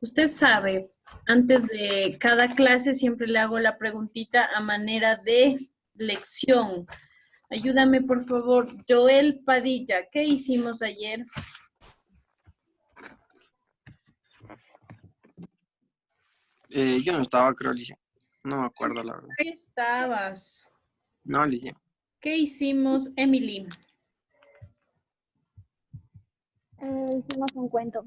Usted sabe, antes de cada clase siempre le hago la preguntita a manera de lección. Ayúdame, por favor, Joel Padilla. ¿Qué hicimos ayer? Yo no estaba, creo, Alicia. No me acuerdo, la verdad. ¿Qué estabas? No, Alicia. ¿Qué hicimos, Emily? Hicimos un cuento.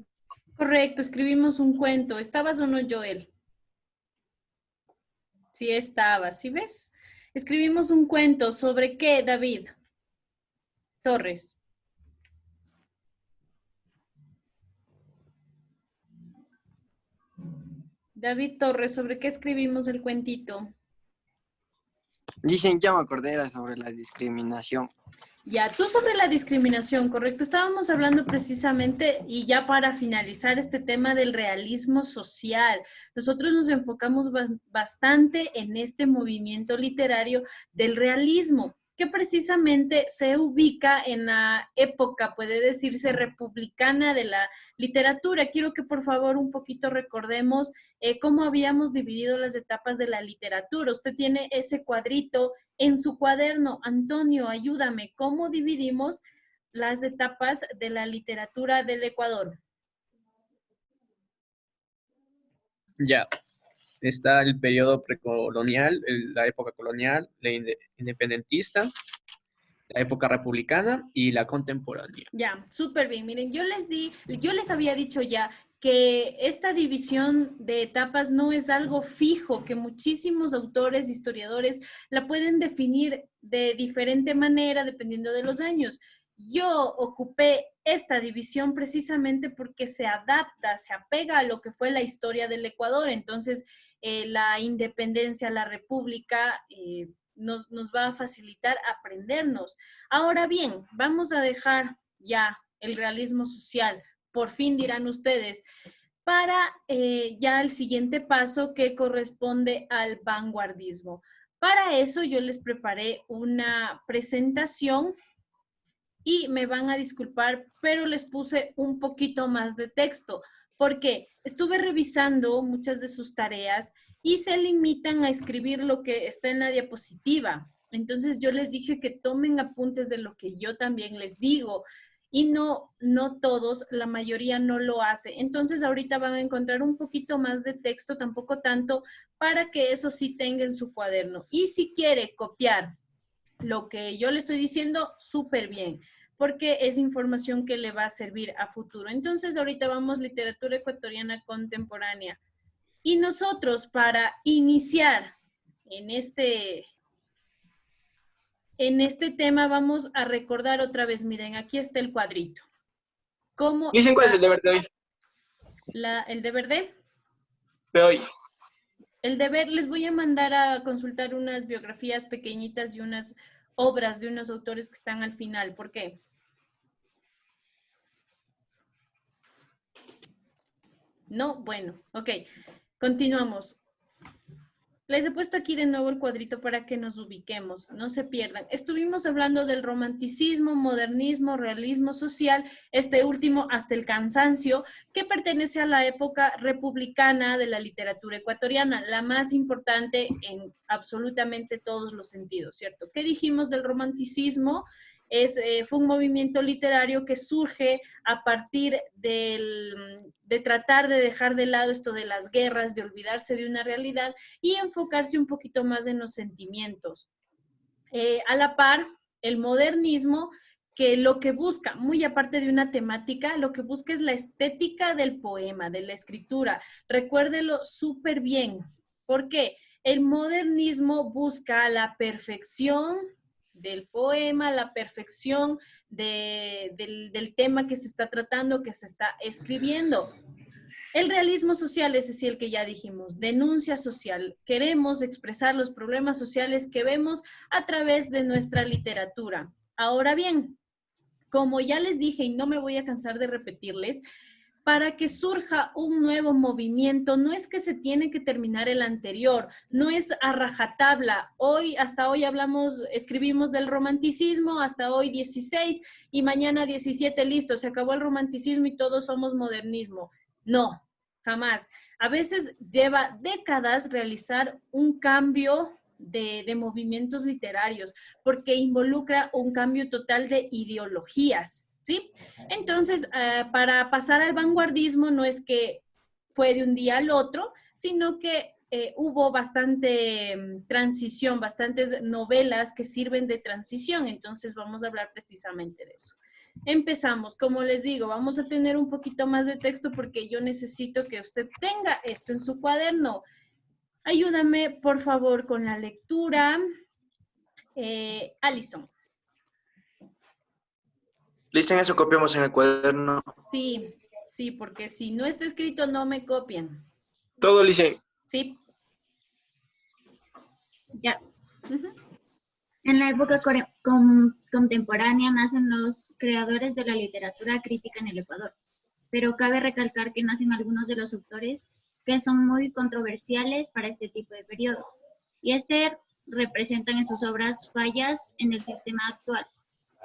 Correcto, escribimos un cuento. ¿Estabas o no, Joel? Sí, estabas. ¿Sí ves? Escribimos un cuento. ¿Sobre qué, David Torres? David Torres, ¿sobre qué escribimos el cuentito? Dicen, ya me acordé, era sobre la discriminación. Ya, tú sobre la discriminación, correcto. Estábamos hablando precisamente, y ya para finalizar este tema del realismo social, nosotros nos enfocamos bastante en este movimiento literario del realismo, que precisamente se ubica en la época, puede decirse, republicana de la literatura. Quiero que por favor un poquito recordemos cómo habíamos dividido las etapas de la literatura. Usted tiene ese cuadrito en su cuaderno. Antonio, ayúdame, ¿cómo dividimos las etapas de la literatura del Ecuador? Ya, está el periodo precolonial, la época colonial, la independentista, la época republicana y la contemporánea. Ya, súper bien. Miren, yo les había dicho ya que esta división de etapas no es algo fijo, que muchísimos autores, historiadores la pueden definir de diferente manera dependiendo de los años. Yo ocupé esta división precisamente porque se adapta, se apega a lo que fue la historia del Ecuador. Entonces, la independencia, la república, nos va a facilitar aprendernos. Ahora bien, vamos a dejar ya el realismo social, por fin dirán ustedes, para ya el siguiente paso que corresponde al vanguardismo. Para eso yo les preparé una presentación y me van a disculpar, pero les puse un poquito más de texto, porque estuve revisando muchas de sus tareas y se limitan a escribir lo que está en la diapositiva. Entonces yo les dije que tomen apuntes de lo que yo también les digo y no todos, la mayoría no lo hace. Entonces ahorita van a encontrar un poquito más de texto, tampoco tanto, para que eso sí tenga en su cuaderno. Y si quiere copiar lo que yo le estoy diciendo, súper bien, porque es información que le va a servir a futuro. Entonces, ahorita vamos literatura ecuatoriana contemporánea. Y nosotros, para iniciar en este tema, vamos a recordar otra vez, miren, aquí está el cuadrito. ¿Cómo Dicen cuál es el deber de hoy. ¿El deber de? De hoy. El deber, les voy a mandar a consultar unas biografías pequeñitas y unas obras de unos autores que están al final. ¿Por qué? No, bueno, ok. Continuamos. Les he puesto aquí de nuevo el cuadrito para que nos ubiquemos, no se pierdan. Estuvimos hablando del romanticismo, modernismo, realismo social, este último hasta el cansancio, que pertenece a la época republicana de la literatura ecuatoriana, la más importante en absolutamente todos los sentidos, ¿cierto? ¿Qué dijimos del romanticismo? Fue un movimiento literario que surge a partir de tratar de dejar de lado esto de las guerras, de olvidarse de una realidad y enfocarse un poquito más en los sentimientos. A la par, el modernismo, que lo que busca, muy aparte de una temática, lo que busca es la estética del poema, de la escritura. Recuérdelo súper bien, porque el modernismo busca la perfección del poema, la perfección del tema que se está tratando, que se está escribiendo. El realismo social, ese sí el que ya dijimos, denuncia social. Queremos expresar los problemas sociales que vemos a través de nuestra literatura. Ahora bien, como ya les dije y no me voy a cansar de repetirles, para que surja un nuevo movimiento, no es que se tiene que terminar el anterior, no es a rajatabla. Hasta hoy escribimos del romanticismo, hasta hoy 16 y mañana 17, listo, se acabó el romanticismo y todos somos modernismo. No, jamás. A veces lleva décadas realizar un cambio de movimientos literarios, porque involucra un cambio total de ideologías, ¿sí? Entonces, para pasar al vanguardismo no es que fue de un día al otro, sino que hubo bastante transición, bastantes novelas que sirven de transición, entonces vamos a hablar precisamente de eso. Empezamos, como les digo, vamos a tener un poquito más de texto porque yo necesito que usted tenga esto en su cuaderno. Ayúdame, por favor, con la lectura. Alison. Listen, eso copiamos en el cuaderno. Sí, sí, porque si no está escrito, no me copian. Todo, listen. Sí. Ya. Ujú. En la época contemporánea nacen los creadores de la literatura crítica en el Ecuador, pero cabe recalcar que nacen algunos de los autores que son muy controversiales para este tipo de periodo, y representan en sus obras fallas en el sistema actual,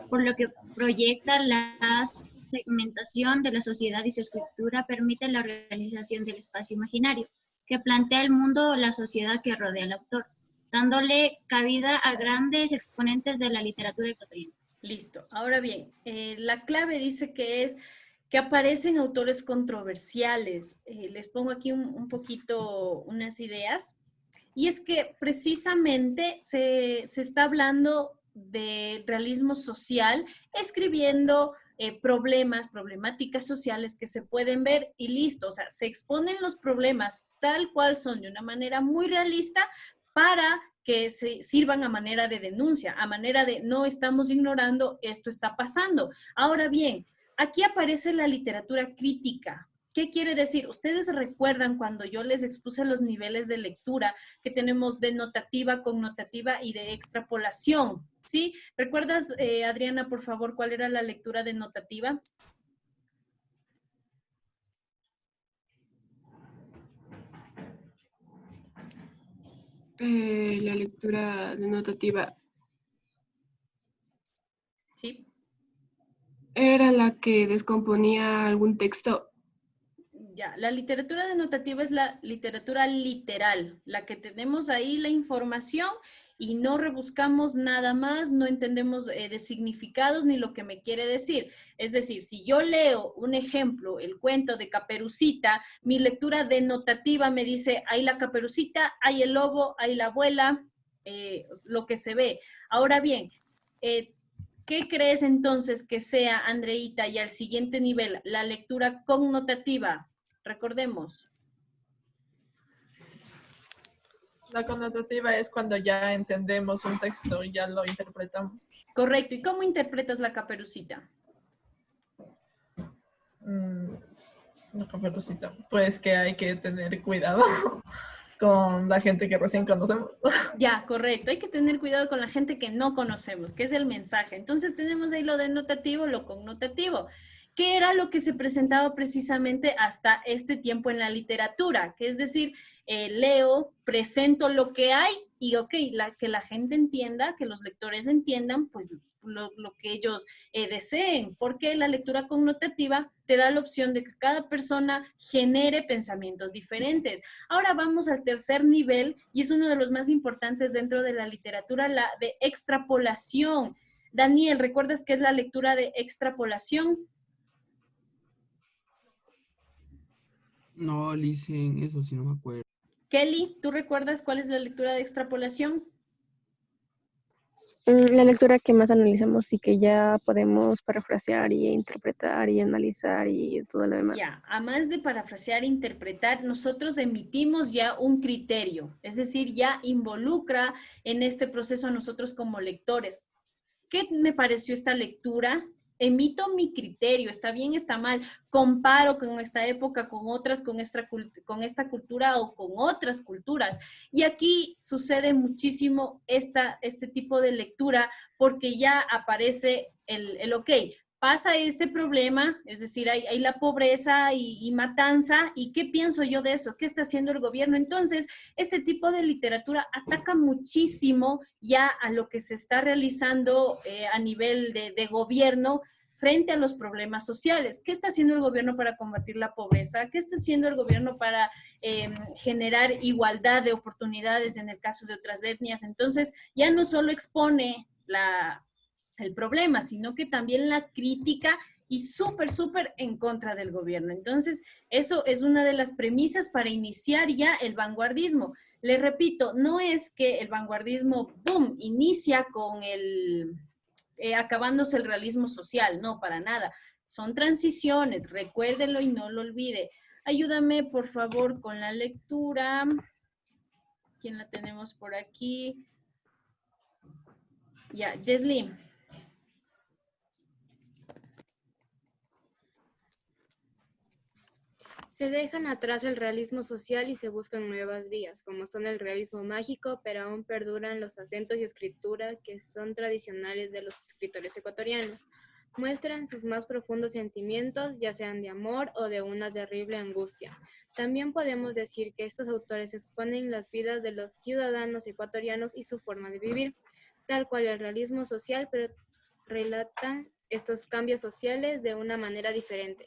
por lo que proyecta la segmentación de la sociedad y su estructura permite la organización del espacio imaginario, que plantea el mundo o la sociedad que rodea al autor, dándole cabida a grandes exponentes de la literatura ecuatoriana. Listo. Ahora bien, la clave dice que es que aparecen autores controversiales. Les pongo aquí un poquito unas ideas. Y es que precisamente se está hablando de realismo social, escribiendo problemáticas sociales que se pueden ver y listo. O sea, se exponen los problemas tal cual son de una manera muy realista para que se sirvan a manera de denuncia, a manera de no estamos ignorando, esto está pasando. Ahora bien, aquí aparece la literatura crítica. ¿Qué quiere decir? Ustedes recuerdan cuando yo les expuse los niveles de lectura que tenemos de notativa, connotativa y de extrapolación, ¿sí? ¿Recuerdas, Adriana, por favor, cuál era la lectura denotativa? La lectura denotativa Sí. era la que descomponía algún texto. Ya, la literatura denotativa es la literatura literal, la que tenemos ahí la información y no rebuscamos nada más, no entendemos de significados ni lo que me quiere decir. Es decir, si yo leo un ejemplo, el cuento de Caperucita, mi lectura denotativa me dice, hay la Caperucita, hay el lobo, hay la abuela, lo que se ve. Ahora bien, ¿qué crees entonces que sea, Andreita, y al siguiente nivel, la lectura connotativa? Recordemos. La connotativa es cuando ya entendemos un texto y ya lo interpretamos. Correcto. ¿Y cómo interpretas la Caperucita? La Caperucita. Pues que hay que tener cuidado con la gente que recién conocemos. Ya, correcto. Hay que tener cuidado con la gente que no conocemos, que es el mensaje. Entonces tenemos ahí lo denotativo, lo connotativo. ¿Qué era lo que se presentaba precisamente hasta este tiempo en la literatura? Que es decir, leo, presento lo que hay y ok, que la gente entienda, que los lectores entiendan, pues lo que ellos deseen, porque la lectura connotativa te da la opción de que cada persona genere pensamientos diferentes. Ahora vamos al tercer nivel y es uno de los más importantes dentro de la literatura, la de extrapolación. Daniel, ¿recuerdas qué es la lectura de extrapolación? No, Licen, eso sí no me acuerdo. Kelly, ¿tú recuerdas cuál es la lectura de extrapolación? La lectura que más analizamos y que ya podemos parafrasear y interpretar y analizar y todo lo demás. Ya, a más de parafrasear e interpretar, nosotros emitimos ya un criterio, es decir, ya involucra en este proceso a nosotros como lectores. ¿Qué me pareció esta lectura? Emito mi criterio, está bien, está mal, comparo con esta época, con otras, con esta cultura o con otras culturas. Y aquí sucede muchísimo este tipo de lectura porque ya aparece el ok, pasa este problema, es decir, hay la pobreza y matanza, ¿y qué pienso yo de eso? ¿Qué está haciendo el gobierno? Entonces, este tipo de literatura ataca muchísimo ya a lo que se está realizando a nivel de gobierno, frente a los problemas sociales. ¿Qué está haciendo el gobierno para combatir la pobreza? ¿Qué está haciendo el gobierno para generar igualdad de oportunidades en el caso de otras etnias? Entonces, ya no solo expone el problema, sino que también la crítica y súper en contra del gobierno. Entonces, eso es una de las premisas para iniciar ya el vanguardismo. Les repito, no es que el vanguardismo, ¡boom!, inicia con acabándose el realismo social, no, para nada. Son transiciones, recuérdenlo y no lo olvide. Ayúdame, por favor, con la lectura. ¿Quién la tenemos por aquí? Ya, Jesly. Se dejan atrás el realismo social y se buscan nuevas vías, como son el realismo mágico, pero aún perduran los acentos y escritura que son tradicionales de los escritores ecuatorianos. Muestran sus más profundos sentimientos, ya sean de amor o de una terrible angustia. También podemos decir que estos autores exponen las vidas de los ciudadanos ecuatorianos y su forma de vivir, tal cual el realismo social, pero relatan estos cambios sociales de una manera diferente.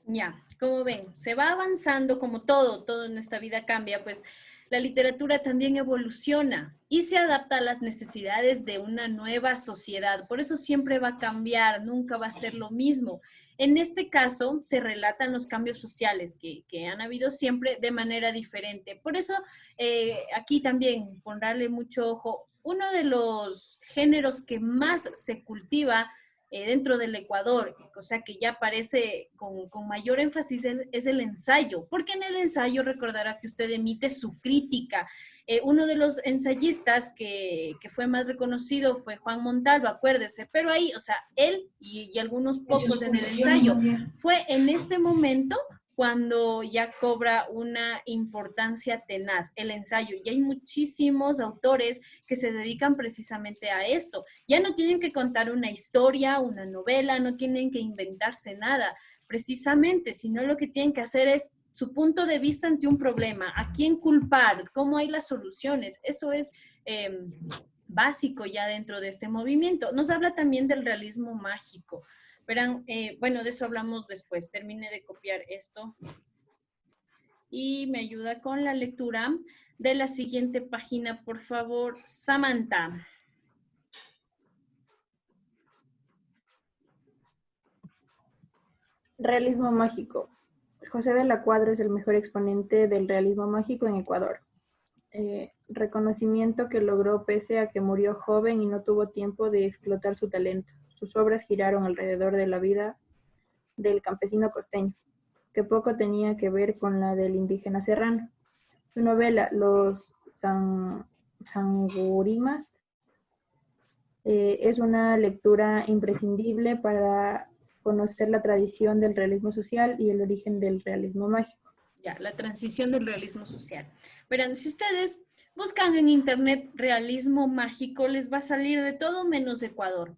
Ya, como ven, se va avanzando como todo en esta vida cambia, pues la literatura también evoluciona y se adapta a las necesidades de una nueva sociedad. Por eso siempre va a cambiar, nunca va a ser lo mismo. En este caso, se relatan los cambios sociales que han habido siempre de manera diferente. Por eso, aquí también, ponerle mucho ojo, uno de los géneros que más se cultiva dentro del Ecuador, o sea que ya aparece con mayor énfasis es el ensayo, porque en el ensayo recordará que usted emite su crítica. Uno de los ensayistas que fue más reconocido fue Juan Montalvo, acuérdese, pero ahí, o sea, él y algunos pocos en el ensayo, fue en este momento cuando ya cobra una importancia tenaz el ensayo. Y hay muchísimos autores que se dedican precisamente a esto. Ya no tienen que contar una historia, una novela, no tienen que inventarse nada, precisamente, sino lo que tienen que hacer es su punto de vista ante un problema, a quién culpar, cómo hay las soluciones. Eso es básico ya dentro de este movimiento. Nos habla también del realismo mágico. Verán, bueno, de eso hablamos después. Termine de copiar esto. Y me ayuda con la lectura de la siguiente página, por favor, Samantha. Realismo mágico. José de la Cuadra es el mejor exponente del realismo mágico en Ecuador. Reconocimiento que logró pese a que murió joven y no tuvo tiempo de explotar su talento. Sus obras giraron alrededor de la vida del campesino costeño, que poco tenía que ver con la del indígena serrano. Su novela, Los Sangurimas, es una lectura imprescindible para conocer la tradición del realismo social y el origen del realismo mágico. Ya, la transición del realismo social. Verán, si ustedes buscan en internet realismo mágico, les va a salir de todo menos Ecuador.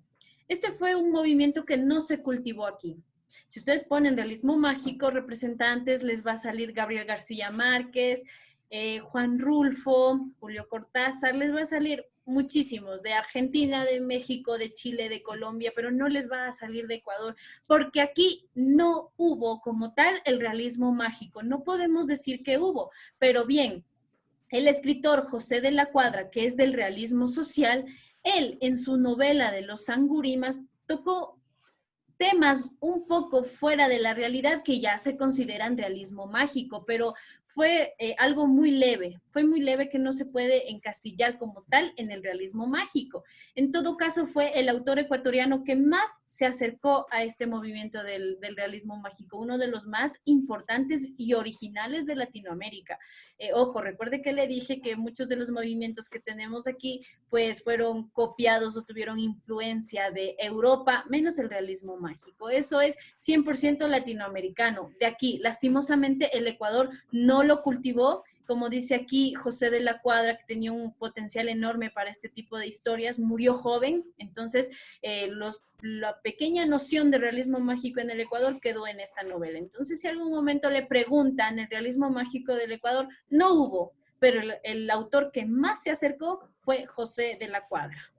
Este fue un movimiento que no se cultivó aquí. Si ustedes ponen realismo mágico, representantes, les va a salir Gabriel García Márquez, Juan Rulfo, Julio Cortázar, les va a salir muchísimos, de Argentina, de México, de Chile, de Colombia, pero no les va a salir de Ecuador, porque aquí no hubo como tal el realismo mágico. No podemos decir que hubo, pero bien, el escritor José de la Cuadra, que es del realismo social, él en su novela de Los Sangurimas tocó temas un poco fuera de la realidad que ya se consideran realismo mágico, pero fue algo muy leve, fue muy leve que no se puede encasillar como tal en el realismo mágico. En todo caso, fue el autor ecuatoriano que más se acercó a este movimiento del realismo mágico, uno de los más importantes y originales de Latinoamérica. Ojo, recuerde que le dije que muchos de los movimientos que tenemos aquí, pues fueron copiados o tuvieron influencia de Europa, menos el realismo mágico. Eso es 100% latinoamericano. De aquí, lastimosamente, el Ecuador no lo cultivó. Como dice aquí José de la Cuadra, que tenía un potencial enorme para este tipo de historias, murió joven, entonces la pequeña noción de realismo mágico en el Ecuador quedó en esta novela. Entonces, si algún momento le preguntan el realismo mágico del Ecuador, no hubo, pero el autor que más se acercó fue José de la Cuadra.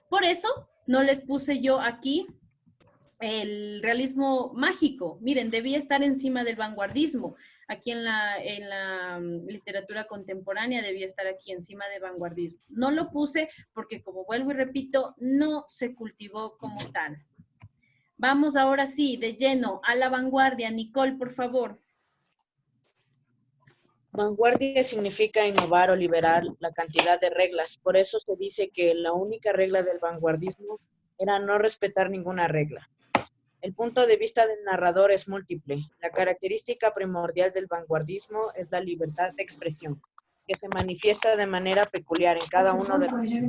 Por eso, no les puse yo aquí el realismo mágico. Miren, debía estar encima del vanguardismo. Aquí en la literatura contemporánea debía estar aquí encima del vanguardismo. No lo puse porque, como vuelvo y repito, no se cultivó como tal. Vamos ahora sí, de lleno, a la vanguardia. Nicole, por favor. Vanguardia significa innovar o liberar la cantidad de reglas. Por eso se dice que la única regla del vanguardismo era no respetar ninguna regla. El punto de vista del narrador es múltiple. La característica primordial del vanguardismo es la libertad de expresión, que se manifiesta de manera peculiar en cada uno de los y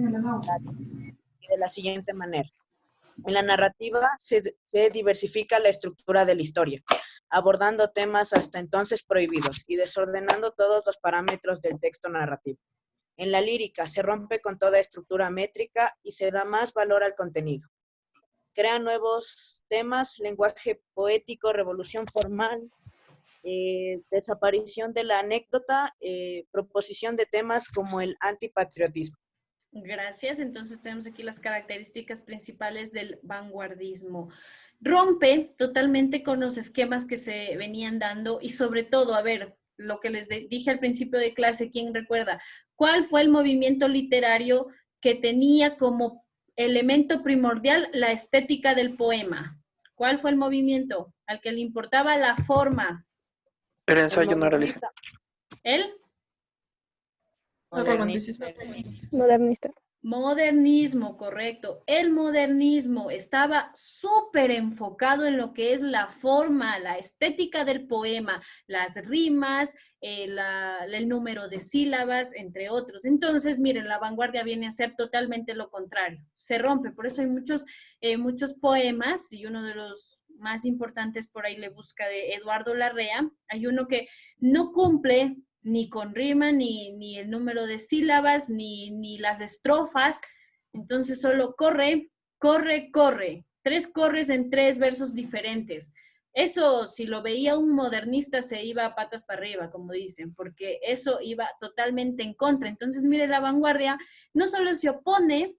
de la siguiente manera. En la narrativa se diversifica la estructura de la historia, abordando temas hasta entonces prohibidos y desordenando todos los parámetros del texto narrativo. En la lírica se rompe con toda estructura métrica y se da más valor al contenido. Crea nuevos temas, lenguaje poético, revolución formal, desaparición de la anécdota, proposición de temas como el antipatriotismo. Gracias. Entonces tenemos aquí las características principales del vanguardismo. Rompe totalmente con los esquemas que se venían dando y sobre todo, a ver, lo que les dije al principio de clase, ¿quién recuerda? ¿Cuál fue el movimiento literario que tenía como elemento primordial la estética del poema? ¿Cuál fue el movimiento al que le importaba la forma? El ensayo no realista. ¿El? Modernista. Modernismo, correcto. El modernismo estaba súper enfocado en lo que es la forma, la estética del poema, las rimas, el número de sílabas, entre otros. Entonces, miren, la vanguardia viene a ser totalmente lo contrario. Se rompe, por eso hay muchos poemas, y uno de los más importantes por ahí le busca de Eduardo Larrea. Hay uno que no cumple ni con rima, ni el número de sílabas, ni las estrofas. Entonces solo corre, corre, corre. 3 corres en 3 versos diferentes. Eso, si lo veía un modernista, se iba a patas para arriba, como dicen, porque eso iba totalmente en contra. Entonces, mire, la vanguardia no solo se opone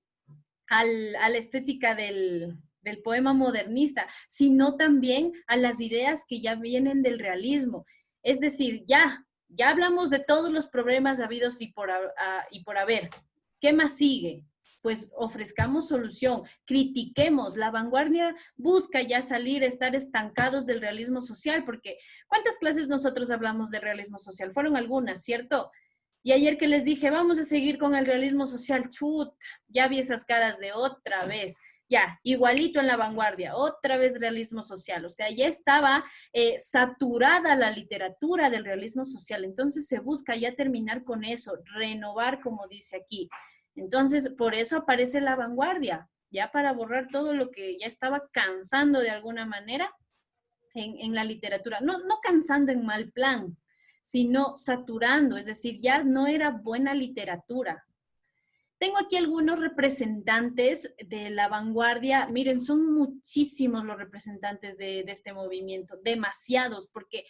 a la estética del poema modernista, sino también a las ideas que ya vienen del realismo. Es decir, ya hablamos de todos los problemas habidos y por haber. ¿Qué más sigue? Pues ofrezcamos solución, critiquemos. La vanguardia busca ya salir, estar estancados del realismo social, porque ¿cuántas clases nosotros hablamos de realismo social? Fueron algunas, ¿cierto? Y ayer que les dije, vamos a seguir con el realismo social, chut, ya vi esas caras de otra vez. Ya, igualito en la vanguardia, otra vez realismo social. O sea, ya estaba saturada la literatura del realismo social. Entonces se busca ya terminar con eso, renovar, como dice aquí. Entonces, por eso aparece la vanguardia, ya para borrar todo lo que ya estaba cansando de alguna manera en la literatura. No cansando en mal plan, sino saturando, es decir, ya no era buena literatura. Tengo aquí algunos representantes de la vanguardia. Miren, son muchísimos los representantes de este movimiento, demasiados, porque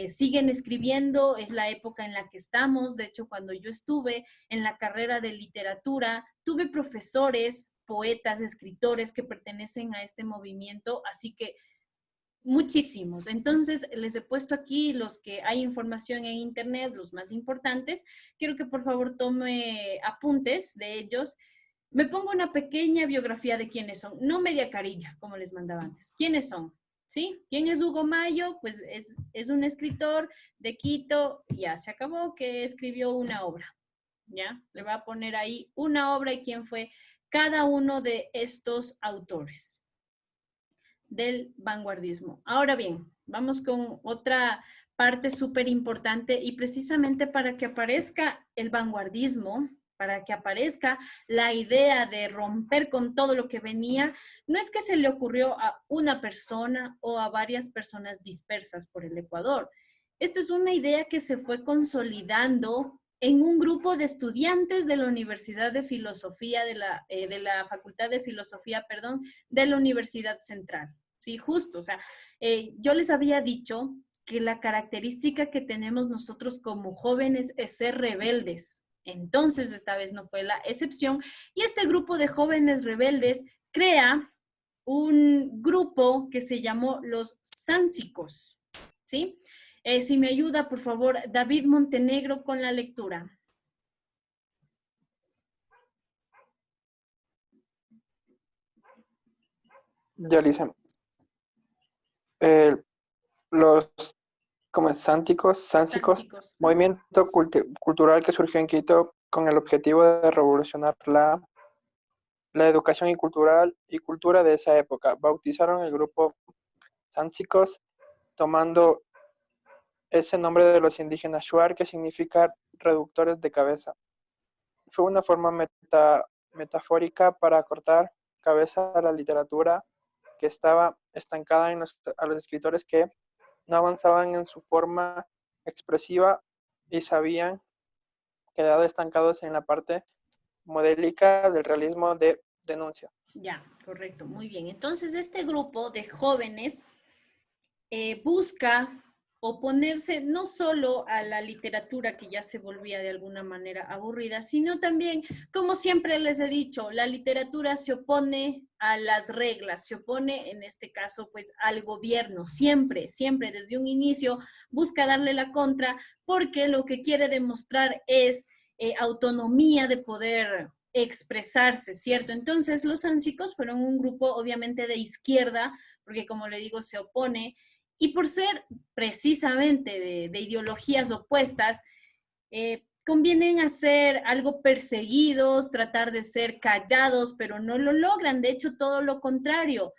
siguen escribiendo, es la época en la que estamos. De hecho, cuando yo estuve en la carrera de literatura, tuve profesores, poetas, escritores que pertenecen a este movimiento, así que muchísimos. Entonces, les he puesto aquí los que hay información en internet, los más importantes. Quiero que por favor tome apuntes de ellos. Me pongo una pequeña biografía de quiénes son, no media carilla, como les mandaba antes. ¿Quiénes son? ¿Sí? ¿Quién es Hugo Mayo? Pues es un escritor de Quito, ya se acabó, que escribió una obra. ¿Ya? Le va a poner ahí una obra y quién fue cada uno de estos autores del vanguardismo. Ahora bien, vamos con otra parte súper importante y precisamente para que aparezca el vanguardismo, para que aparezca la idea de romper con todo lo que venía, no es que se le ocurrió a una persona o a varias personas dispersas por el Ecuador. Esto es una idea que se fue consolidando en un grupo de estudiantes de la Universidad de Filosofía, de la Facultad de Filosofía, perdón, de la Universidad Central. Sí, justo, o sea, yo les había dicho que la característica que tenemos nosotros como jóvenes es ser rebeldes. Entonces, esta vez no fue la excepción. Y este grupo de jóvenes rebeldes crea un grupo que se llamó los sánsicos, ¿sí? Si me ayuda, por favor, David Montenegro con la lectura. Ya, Lisa. Los como sánsicos, movimiento cultural que surgió en Quito con el objetivo de revolucionar la educación y cultura de esa época. Bautizaron el grupo sánsicos tomando ese nombre de los indígenas shuar, que significa reductores de cabeza. Fue una forma metafórica para cortar cabeza a la literatura que estaba estancada a los escritores que no avanzaban en su forma expresiva y se habían quedado estancados en la parte modélica del realismo de denuncia. Ya, correcto, muy bien. Entonces, este grupo de jóvenes busca oponerse no solo a la literatura que ya se volvía de alguna manera aburrida, sino también, como siempre les he dicho, la literatura se opone a las reglas, se opone en este caso pues al gobierno, siempre, desde un inicio busca darle la contra porque lo que quiere demostrar es autonomía de poder expresarse, ¿cierto? Entonces los sánsicos fueron un grupo obviamente de izquierda, porque como le digo se opone, y por ser precisamente de ideologías opuestas, convienen a ser algo perseguidos, tratar de ser callados, pero no lo logran, de hecho todo lo contrario.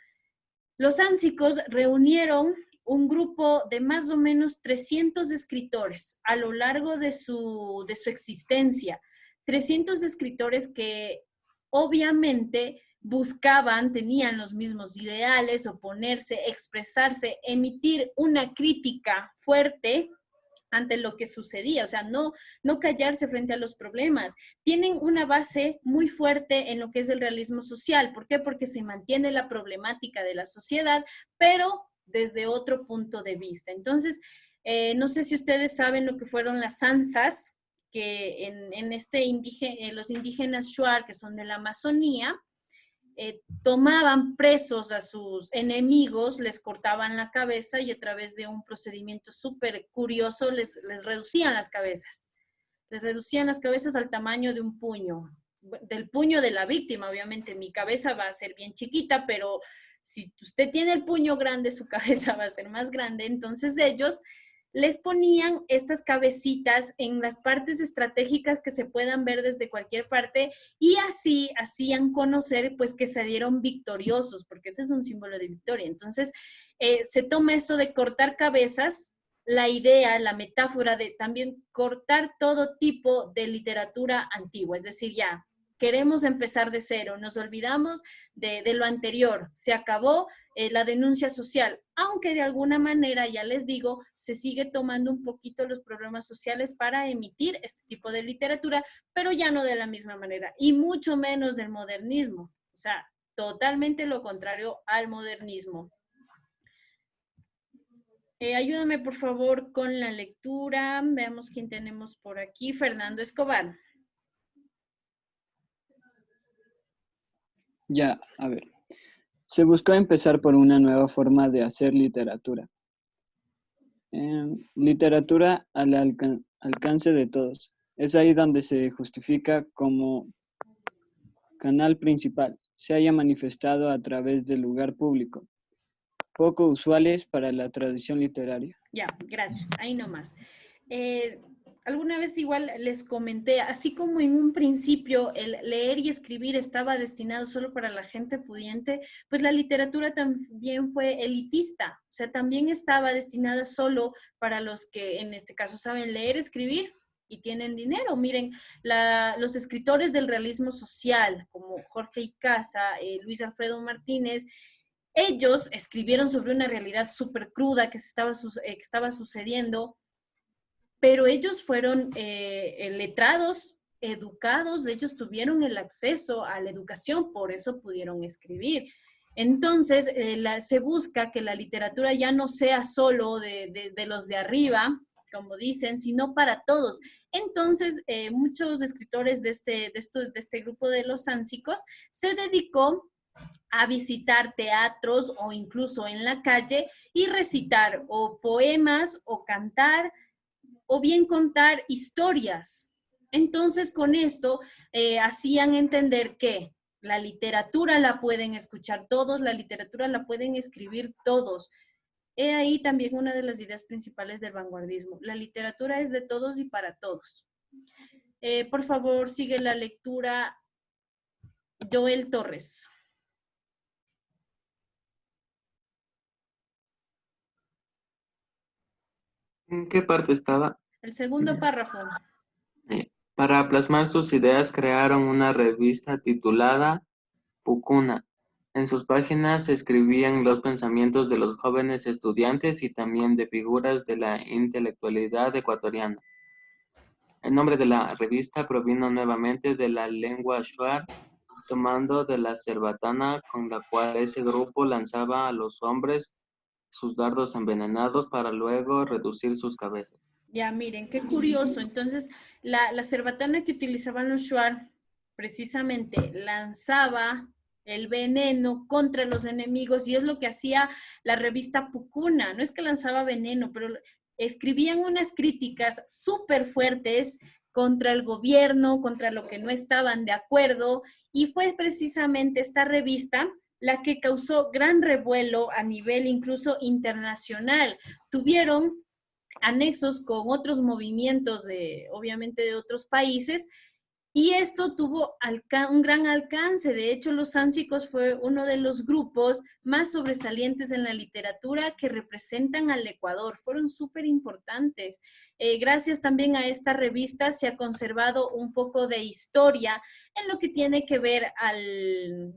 Los sánsicos reunieron un grupo de más o menos 300 escritores a lo largo de su existencia, 300 escritores que obviamente buscaban, tenían los mismos ideales, oponerse, expresarse, emitir una crítica fuerte ante lo que sucedía, o sea, no callarse frente a los problemas. Tienen una base muy fuerte en lo que es el realismo social. ¿Por qué? Porque se mantiene la problemática de la sociedad, pero desde otro punto de vista. Entonces, no sé si ustedes saben lo que fueron las sansas, que en los indígenas shuar, que son de la Amazonía, tomaban presos a sus enemigos, les cortaban la cabeza y a través de un procedimiento súper curioso les reducían las cabezas. Les reducían las cabezas al tamaño de un puño, del puño de la víctima. Obviamente mi cabeza va a ser bien chiquita, pero si usted tiene el puño grande, su cabeza va a ser más grande. Entonces ellos les ponían estas cabecitas en las partes estratégicas que se puedan ver desde cualquier parte y así hacían conocer pues que salieron victoriosos, porque ese es un símbolo de victoria. Entonces se toma esto de cortar cabezas, la idea, la metáfora de también cortar todo tipo de literatura antigua, es decir, ya queremos empezar de cero, nos olvidamos de lo anterior, se acabó la denuncia social, aunque de alguna manera, ya les digo, se sigue tomando un poquito los problemas sociales para emitir este tipo de literatura, pero ya no de la misma manera, y mucho menos del modernismo, o sea, totalmente lo contrario al modernismo. Ayúdame por favor con la lectura, veamos quién tenemos por aquí, Fernando Escobar. Ya, a ver. Se buscó empezar por una nueva forma de hacer literatura. Literatura al alcance de todos. Es ahí donde se justifica como canal principal. Se haya manifestado a través del lugar público. Poco usuales para la tradición literaria. Ya, gracias. Ahí nomás. Alguna vez igual les comenté, así como en un principio el leer y escribir estaba destinado solo para la gente pudiente, pues la literatura también fue elitista, o sea, también estaba destinada solo para los que en este caso saben leer, escribir y tienen dinero. Miren, los escritores del realismo social, como Jorge Icaza, Luis Alfredo Martínez, ellos escribieron sobre una realidad súper cruda que estaba sucediendo, pero ellos fueron letrados, educados, ellos tuvieron el acceso a la educación, por eso pudieron escribir. Entonces, se busca que la literatura ya no sea solo de los de arriba, como dicen, sino para todos. Entonces, muchos escritores de este grupo de los sánsicos se dedicó a visitar teatros o incluso en la calle y recitar o poemas o cantar o bien contar historias. Entonces, con esto hacían entender que la literatura la pueden escuchar todos, la literatura la pueden escribir todos. He ahí también una de las ideas principales del vanguardismo. La literatura es de todos y para todos. Por favor, sigue la lectura Joel Torres. ¿En qué parte estaba? El segundo párrafo. Para plasmar sus ideas crearon una revista titulada Pucuna. En sus páginas se escribían los pensamientos de los jóvenes estudiantes y también de figuras de la intelectualidad ecuatoriana. El nombre de la revista provino nuevamente de la lengua shuar, tomando de la cerbatana con la cual ese grupo lanzaba a los hombres sus dardos envenenados para luego reducir sus cabezas. Ya, miren, qué curioso. Entonces, la cerbatana que utilizaban los shuar precisamente lanzaba el veneno contra los enemigos y es lo que hacía la revista Pucuna. No es que lanzaba veneno, pero escribían unas críticas súper fuertes contra el gobierno, contra lo que no estaban de acuerdo, y fue precisamente esta revista la que causó gran revuelo a nivel incluso internacional. Tuvieron anexos con otros movimientos obviamente de otros países, y esto tuvo un gran alcance. De hecho, los sánsicos fue uno de los grupos más sobresalientes en la literatura que representan al Ecuador. Fueron súper importantes. Gracias también a esta revista se ha conservado un poco de historia en lo que tiene que ver al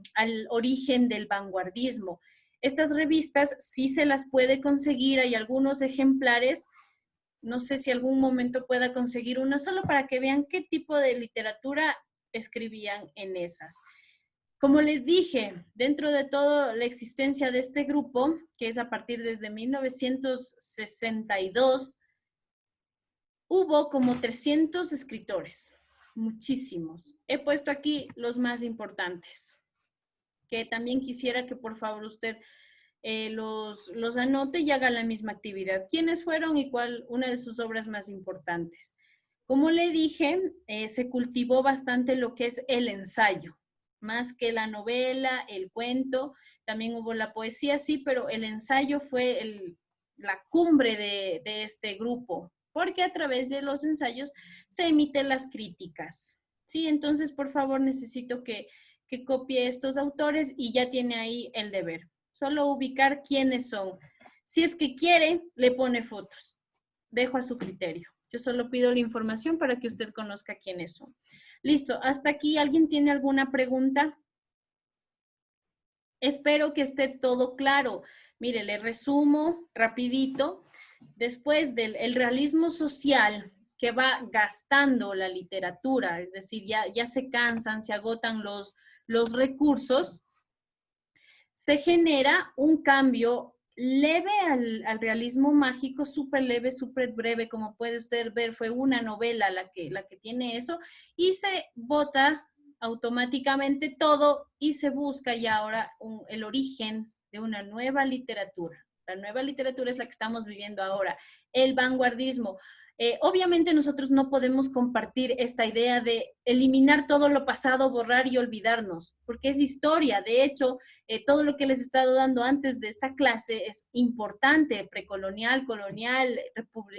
origen del vanguardismo. Estas revistas sí se las puede conseguir, hay algunos ejemplares. No sé si algún momento pueda conseguir uno, solo para que vean qué tipo de literatura escribían en esas. Como les dije, dentro de toda la existencia de este grupo, que es a partir desde 1962, hubo como 300 escritores, muchísimos. He puesto aquí los más importantes, que también quisiera que por favor usted los anote y haga la misma actividad. ¿Quiénes fueron y cuál una de sus obras más importantes? Como le dije, se cultivó bastante lo que es el ensayo, más que la novela, el cuento, también hubo la poesía, sí, pero el ensayo fue la cumbre de este grupo, porque a través de los ensayos se emiten las críticas. Sí, entonces, por favor, necesito que copie estos autores y ya tiene ahí el deber. Solo ubicar quiénes son. Si es que quiere, le pone fotos. Dejo a su criterio. Yo solo pido la información para que usted conozca quiénes son. Listo, hasta aquí. ¿Alguien tiene alguna pregunta? Espero que esté todo claro. Mire, le resumo rapidito. Después del realismo social que va gastando la literatura, es decir, ya se cansan, se agotan los recursos, se genera un cambio leve al realismo mágico, súper leve, súper breve, como puede usted ver, fue una novela la que tiene eso, y se bota automáticamente todo y se busca ya ahora el origen de una nueva literatura. La nueva literatura es la que estamos viviendo ahora, el vanguardismo. Obviamente nosotros no podemos compartir esta idea de eliminar todo lo pasado, borrar y olvidarnos, porque es historia. De hecho, todo lo que les he estado dando antes de esta clase es importante, precolonial, colonial,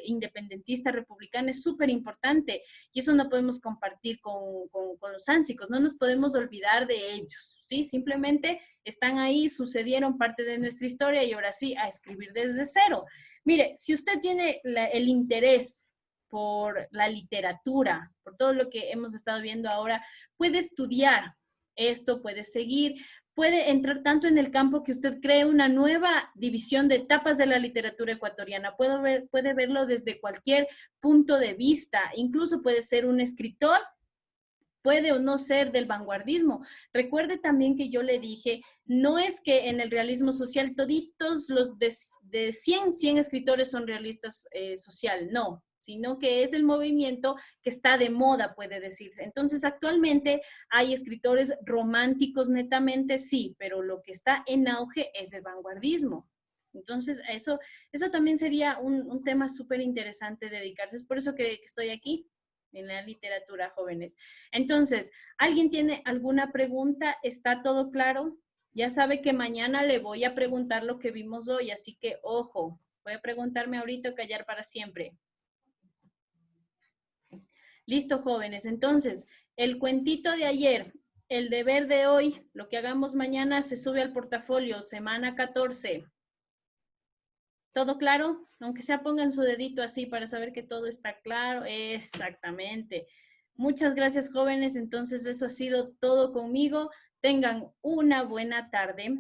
independentista, republicana, es súper importante, y eso no podemos compartir con los sánsicos, no nos podemos olvidar de ellos, ¿sí? Simplemente están ahí, sucedieron parte de nuestra historia y ahora sí, a escribir desde cero. Mire, si usted tiene el interés por la literatura, por todo lo que hemos estado viendo ahora, puede estudiar esto, puede seguir, puede entrar tanto en el campo que usted cree una nueva división de etapas de la literatura ecuatoriana. Puede verlo desde cualquier punto de vista, incluso puede ser un escritor, puede o no ser del vanguardismo. Recuerde también que yo le dije, no es que en el realismo social toditos los de 100 escritores son realistas social, no. sino que es el movimiento que está de moda, puede decirse. Entonces, actualmente hay escritores románticos netamente, sí, pero lo que está en auge es el vanguardismo. Entonces, eso también sería un tema súper interesante dedicarse. Es por eso que estoy aquí en la literatura, jóvenes. Entonces, ¿alguien tiene alguna pregunta? ¿Está todo claro? Ya sabe que mañana le voy a preguntar lo que vimos hoy, así que, ojo, voy a preguntarme ahorita o callar para siempre. Listo, jóvenes. Entonces, el cuentito de ayer, el deber de hoy, lo que hagamos mañana se sube al portafolio, semana 14. ¿Todo claro? Aunque sea pongan su dedito así para saber que todo está claro. Exactamente. Muchas gracias, jóvenes. Entonces, eso ha sido todo conmigo. Tengan una buena tarde.